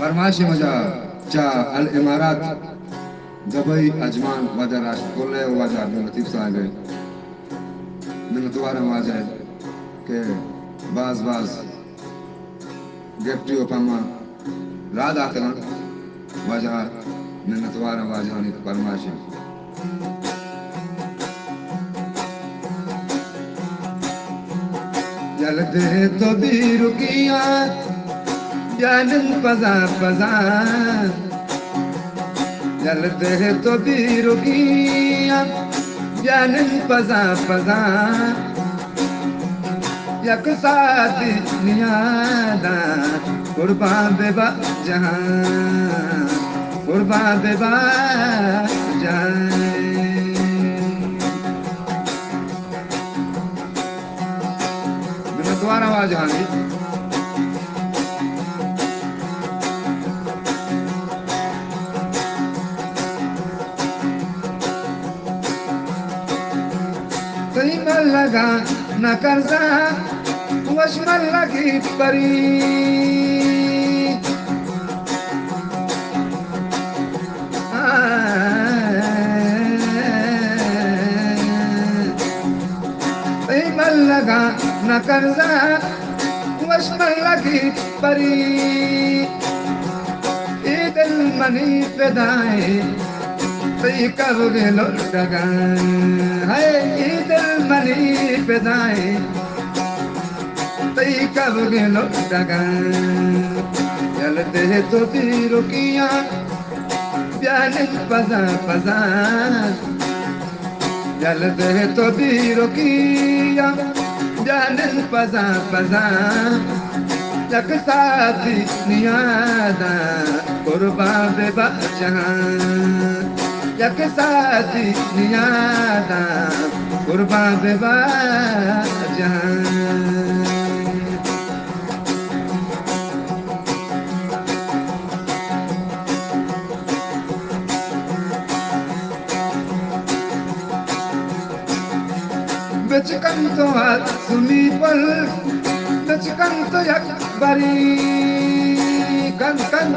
फरमाइशी मजा चा अल इमारात दुबई अजमान वजह कोल्ले वजह में लतीफ साहब में दोबारा वजह के बाज गिफ्टी ओपामा रात आतना वजह में दोबारा वजह नहीं फरमाइशी जलते तो भी रुकिया जानन पजा पजा जलते तो भी रुकिया जानन पजा पजा यक साथी नियादा कुर्बान बेबा जहां कुर्बान बेबा जहां दोबारा आवाज आनी सही में लगा न कर्जा वशमल लगी परी सही में लगा न कर्जा वशमल लगी परी दिल मनी पैदाए सही करोगे लौटगा है दिल मनी पैदाए सही करोगे लौटगा चलते तो भी रुकिया प्यान पजा पजा चलते तो भी रुकिया प्यान पजा पजा यक साथी नियादा कुर्बान बेबा जहां यक साथी नियादा कुर्बान बेबा जहां बचकन तो सुनी पल बचकन तो यक बरी कन कन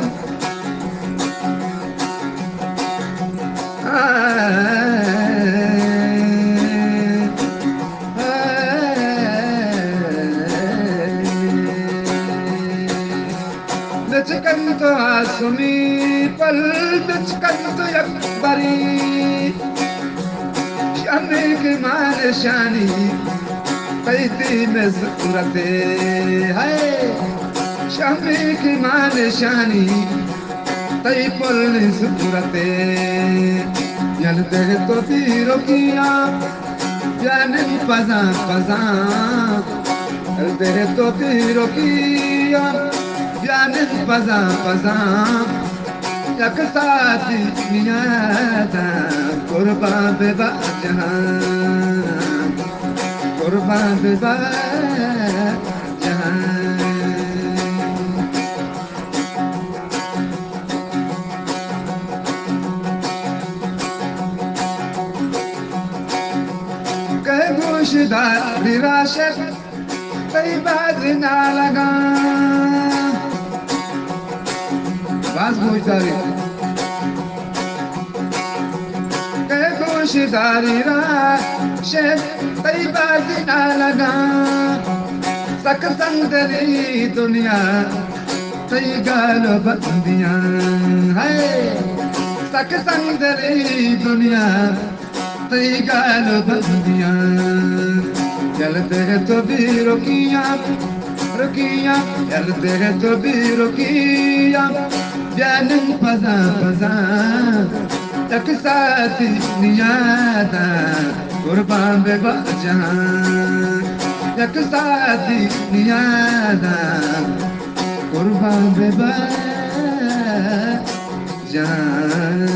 बचकन तो सुनी पल बचकन तो यक बरी शामी की मान शानी कैदी में सूरते है शामी की मान शानी तई पुल सूरते जलते तो तीरों किया जान पजा पजा जलते तो तीरों किया जान पजा पजा यक साथी नियादा कुर्बान बेबा जहां कुर्बान बेबा जहां कह गोशदार निराशक कई बात ना लगा बाज गोशदारी कह गोशदारी राशक कई बात ना लगा सक संदरी दुनिया सही गाल बंदियां है सक संदरी दुनिया सही गाल बंदियां चलते तो भी रुकिया रुकिया चलते तो भी रुकिया जान पजा पजा यक साथी नियादा कुर्बान बेबा जहां यक साथी नियादा कुर्बान बेबा जहां